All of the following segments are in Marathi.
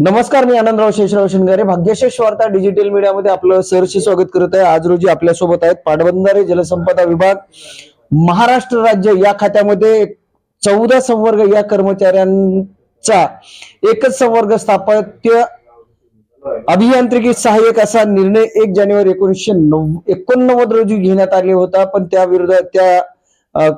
नमस्कार, मी आनंदराव शेषराव शिंगारे. भाग्यशेष वार्ता डिजिटल मीडियामध्ये आपलं सहर्ष स्वागत करत आहे. आज रोजी आपल्यासोबत आहेत पाटबंधारे जलसंपदा विभाग महाराष्ट्र राज्य या खात्यामध्ये 14 संवर्ग या कर्मचाऱ्यांचा एकच संवर्ग स्थापत्य अभियांत्रिकी सहाय्यक असा निर्णय 1 जानेवारी 1989 रोजी घेण्यात आले होता. पण त्या विरोधात त्या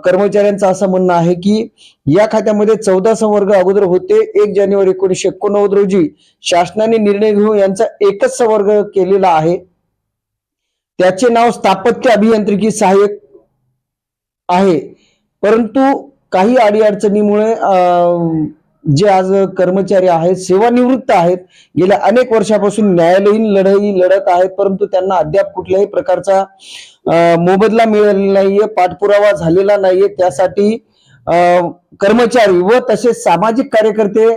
कर्मचाऱ्यांचं असं म्हणणं आहे की या खात्यामध्ये 14 संवर्ग अगोदर होते. 1 जानेवारी 1989 रोजी शासनाने निर्णय घेऊन यांचा एकच संवर्ग केलेला आहे. त्याचे नाव स्थापत्य अभियांत्रिकी सहाय्यक आहे. परंतु काही अडीअडचणीमुळे जे आज कर्मचारी आहेत सेवानिवृत्त आहेत, गेल्या अनेक वर्षापासून न्यायालयीन लढाई लढत आहेत, परंतु त्यांना अद्याप कुठल्याही प्रकारचा मोबदला मिळालेला नाहीये, पाठपुरावा झालेला नाहीये. त्यासाठी कर्मचारी व तसेच सामाजिक कार्यकर्ते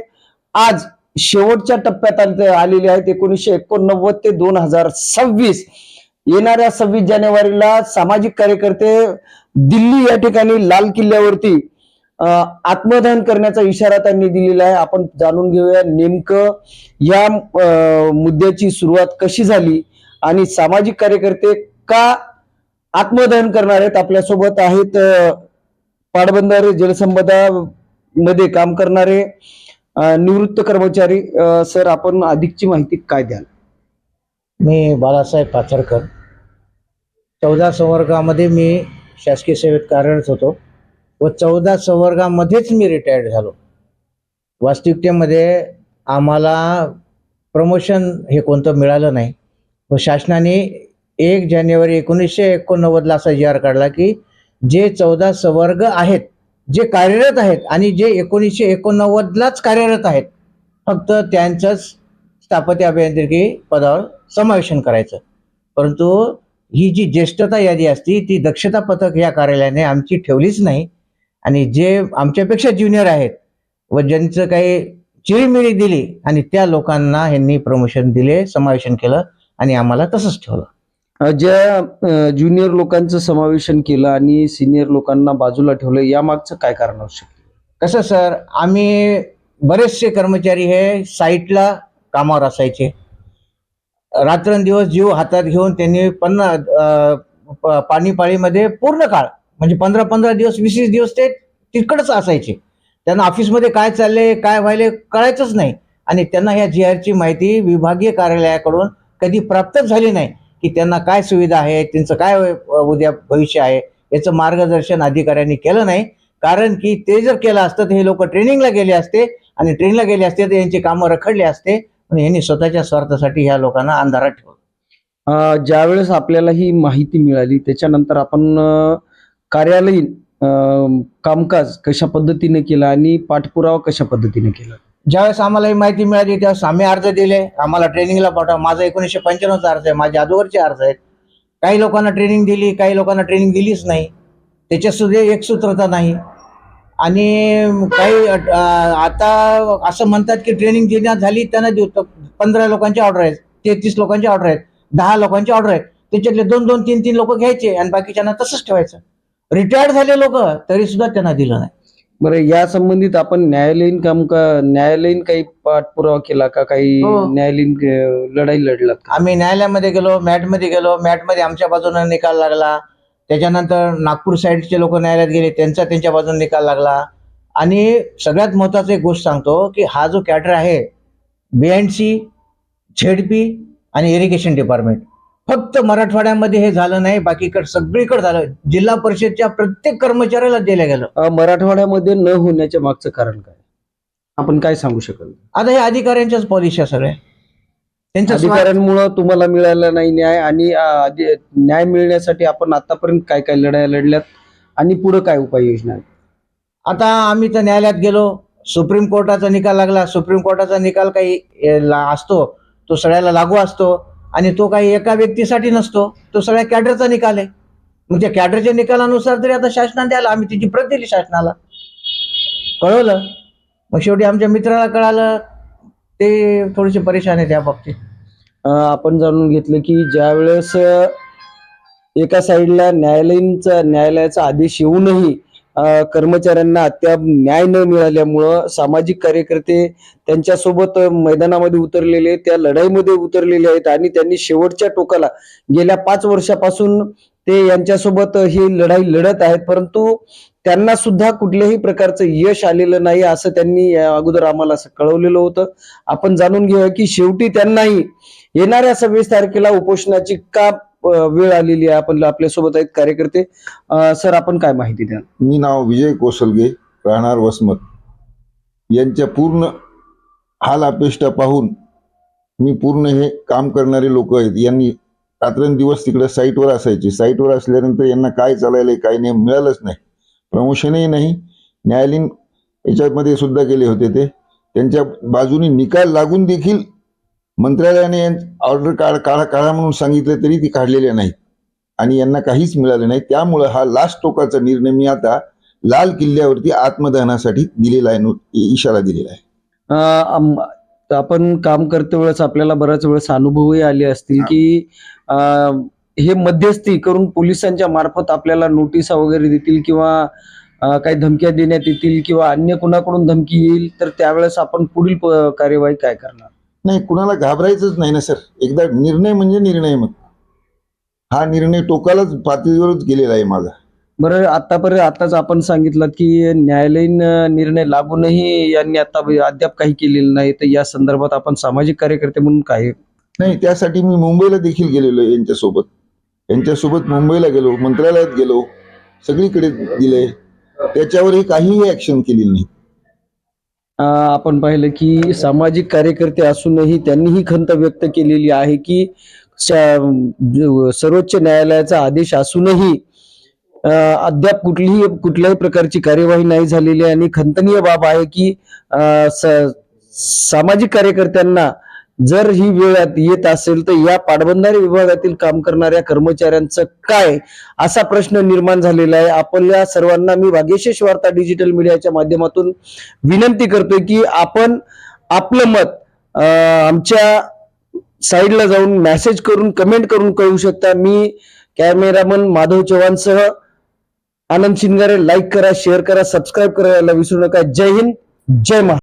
आज शेवटच्या टप्प्यात आलेले आहेत. 1989 ते 2026 येणाऱ्या 26 जानेवारीला सामाजिक कार्यकर्ते दिल्ली या ठिकाणी लाल किल्ल्यावरती आत्मदहन करण्याचा इशारा त्यांनी दिलेला आहे. आपण जाणून घेऊया नेमकं या मुद्द्याची सुरुवात कशी झाली आणि सामाजिक कार्यकर्ते का आत्मदहन करणार आहेत. आपल्यासोबत आहेत पाटबंधारे जलसंपदा मध्ये काम करणारे निवृत्त कर्मचारी. सर, आपण अधिकची माहिती काय द्याल? मी बाळासाहेब पाथरकर. 14 संवर्गामध्ये मी शासकीय सेवेत कार्यरत होतो व 14 संवर्गामध्येच मी रिटायर्ड झालो. वास्तविकतेमध्ये आम्हाला प्रमोशन हे कोणतं मिळालं नाही व शासनाने 1 जानेवारी 1989 असा जी.आर. काढला की जे 14 संवर्ग आहेत, जे कार्यरत आहेत आणि जे 1989लाच कार्यरत आहेत, फक्त त्यांचंच स्थापत्य अभियांत्रिकी पदावर समावेशन करायचं. परंतु ही जी ज्येष्ठता यादी असती ती दक्षता पथक या कार्यालयाने आमची ठेवलीच नाही आणि जे आमच्यापेक्षा ज्युनियर आहेत व ज्यांचं काही चिळीमिळी दिली आणि त्या लोकांना ह्यांनी प्रमोशन दिले, समावेशन केलं आणि आम्हाला तसंच ठेवलं. ज्या ज्युनियर लोकांचं समावेशन केलं आणि सिनियर लोकांना बाजूला ठेवलं, या मागचं काय कारण असू शकतं? कसं सर, आम्ही बरेचसे कर्मचारी हे साईटला कामावर असायचे. रात्रंदिवस जीव हातात घेऊन त्यांनी पाणीपाळीमध्ये पूर्ण काळ म्हणजे 15-15 दिवस 20 दिवस ते तिकडच असायचे. त्यांना ऑफिसमध्ये काय चालले काय व्हायले कळायचंच नाही आणि त्यांना ह्या जी.आरची माहिती विभागीय कार्यालयाकडून कधी प्राप्तच झाली नाही की त्यांना काय सुविधा आहे, त्यांचं काय उद्या भविष्य आहे याचं मार्गदर्शन अधिकाऱ्यांनी केलं नाही. कारण की ते जर केलं असतं तर हे लोक ट्रेनिंगला गेले असते आणि ट्रेनिंगला गेले असते तर यांची कामं रखडली असते. पण यांनी स्वतःच्या स्वार्थासाठी ह्या लोकांना अंधारात ठेवलं. ज्यावेळेस आपल्याला ही माहिती मिळाली त्याच्यानंतर आपण कार्यालयीन कामकाज कशा पद्धतीने केलं आणि पाठपुरावा कशा पद्धतीने केला? ज्यावेळेस आम्हाला ही माहिती मिळाली त्यावेळेस आम्ही अर्ज दिले. आम्हाला ट्रेनिंगला पाठवा. माझा 1995चा अर्ज आहे, माझे अगोदरचे अर्ज आहेत. काही लोकांना ट्रेनिंग दिली, काही लोकांना ट्रेनिंग दिलीच नाही. त्याच्यात सुद्धा एकसूत्रता नाही. आणि काही आता असं म्हणतात की ट्रेनिंग देण्यात झाली त्यांना देऊ. 15 लोकांची ऑर्डर आहेत, 33 लोकांची ऑर्डर आहेत, 10 लोकांची ऑर्डर आहेत. त्याच्यातले 2-2, 3-3 लोक घ्यायचे आणि बाकीच्यांना तसंच ठेवायचं. रिटायर्ड झाले लोक तरी सुद्धा त्यांना दिलं नाही. बरं, या संबंधित आपण न्यायालयीन काही पाठपुरावा केला का? काही न्यायालयीन लढाई लढलात का? आम्ही न्यायालयामध्ये गेलो, मॅटमध्ये गेलो. मॅटमध्ये आमच्या बाजूने निकाल लागला. त्याच्यानंतर नागपूर साईडचे लोक न्यायालयात गेले, त्यांच्या बाजूने निकाल लागला. आणि सगळ्यात महत्वाची एक गोष्ट सांगतो की हा जो कॅडर आहे B&C, झेडपी आणि इरिगेशन डिपार्टमेंट, फक्त मराठवाड्यामध्ये हे झालं नाही, बाकीकडे सगळीकडे झालं. जिल्हा परिषदच्या प्रत्येक कर्मचाऱ्याला दिलं गेलं. मराठवाड्यामध्ये न होण्याच्या मागचं कारण काय, आपण काय सांगू शकाल? आता हे अधिकाऱ्यांच्याच पॉलिसी सगळ्या, त्यांच्या अधिकाऱ्यांमुळे तुम्हाला मिळाला नाही न्याय आणि न्याय मिळण्यासाठी आपण आतापर्यंत काय काय लढाया लढल्यात आणि पुढे काय उपाययोजना आहेत? आता आम्ही तर न्यायालयात गेलो, सुप्रीम कोर्टाचा निकाल लागला. सुप्रीम कोर्टाचा निकाल काही असतो तो सगळ्याला लागू असतो आणि तो काही एका व्यक्तीसाठी नसतो, तो सगळ्या कॅडरचा निकाल आहे. मग त्या कॅडरच्या निकालानुसार तरी आता शासनाने द्यायला, आम्ही त्याची प्रत दिली, शासनाला कळवलं. मग शेवटी आमच्या मित्राला कळालं, ते थोडेसे परेशान आहे त्या बाबतीत. आपण जाणून घेतलं की ज्यावेळेस एका साईडला न्यायालयाचा आदेश येऊनही कर्मचाऱ्यांना अद्याप न्याय न मिळाल्यामुळं सामाजिक कार्यकर्ते त्यांच्यासोबत मैदानामध्ये उतरलेले, त्या लढाईमध्ये उतरलेले आहेत आणि त्यांनी शेवटच्या टोकाला गेल्या 5 वर्षापासून ते यांच्यासोबत ही लढाई लढत आहेत, परंतु त्यांना सुद्धा कुठल्याही प्रकारचं यश आलेलं नाही असं त्यांनी या अगोदर आम्हाला असं कळवलेलं होतं. आपण जाणून घेऊया की शेवटी त्यांनाही येणाऱ्या 26 तारखेला उपोषणाची का वेळ आलेली आहे. आपण आपल्यासोबत आहेत कार्यकर्ते. सर, आपण काय माहिती द्याल? मी नाव विजय कोसलगे, राहणार वसमत. यांच्या पूर्ण हाल अपेष्टा पाहून मी पूर्ण हे काम करणारे लोक आहेत. यांनी रात्रंदिवस तिकडे साईटवर असायचे. साईटवर असल्यानंतर यांना काय चालायलंय काय नाही मिळालंच नाही, प्रमोशनही नाही. न्यायालयीन याच्यामध्ये सुद्धा गेले होते. ते त्यांच्या बाजूने निकाल लागून देखील मंत्रालयाने ऑर्डर काढा म्हणून सांगितलं तरी ती काढलेल्या नाहीत आणि यांना काहीच मिळालं नाही. त्यामुळं हा लास्ट टोकाचा निर्णय मी आता लाल किल्ल्यावरती आत्मदहनासाठी दिलेला आहे, इशारा दिलेला आहे. आपण काम करते वेळेस आपल्याला बऱ्याच वेळेस अनुभवही आले असतील की हे मध्यस्थी करून पोलिसांच्या मार्फत आपल्याला नोटिसा वगैरे देतील किंवा काही धमक्या देण्यात येतील किंवा अन्य कुणाकडून धमकी येईल, तर त्यावेळेस आपण पुढील कार्यवाही काय करणार? नाही, कुणाला घाबरायचंच नाही ना सर. एकदा निर्णय म्हणजे निर्णय. मग हा निर्णय टोकालाच पातळीवरच गेलेला आहे माझा. बरं, आताच आपण सांगितलं की न्यायालयीन निर्णय लागूनही यांनी अद्याप काही केलेलं नाही, तर या संदर्भात आपण सामाजिक कार्यकर्ते म्हणून काय? नाही, त्यासाठी मी मुंबईला देखील गेलेलो यांच्यासोबत मुंबईला गेलो, मंत्रालयात गेलो, सगळीकडे दिले. त्याच्यावरही काहीही ऍक्शन केलेली नाही. आपण पाहिलं की सामाजिक कार्यकर्ते असूनही त्यांनीही खंत व्यक्त केलेली आहे की सर्वोच्च न्यायालयाचा आदेश असूनही अद्याप कुठल्याही प्रकारची कार्यवाही नाही झालेली आहे आणि खंतनीय बाब आहे की सामाजिक कार्यकर्त्यांना जर ही वेळ येत असेल तर या पाटबंधारे विभागातील काम करणाऱ्या कर्मचाऱ्यांचं काय, असा प्रश्न निर्माण झालेला आहे. आपल्या सर्वांना मी भाग्यशेष वार्ता डिजिटल मीडियाच्या माध्यमातून विनंती करतोय की आपण आपलं मत आमच्या साईडला जाऊन मेसेज करून कमेंट करून कळवू शकता. मी कॅमेरामन माधव चव्हाणसह आनंद शिंगारे. लाईक करा, शेअर करा, सबस्क्राईब करायला विसरू नका. जय हिंद, जय महाराष्ट्र.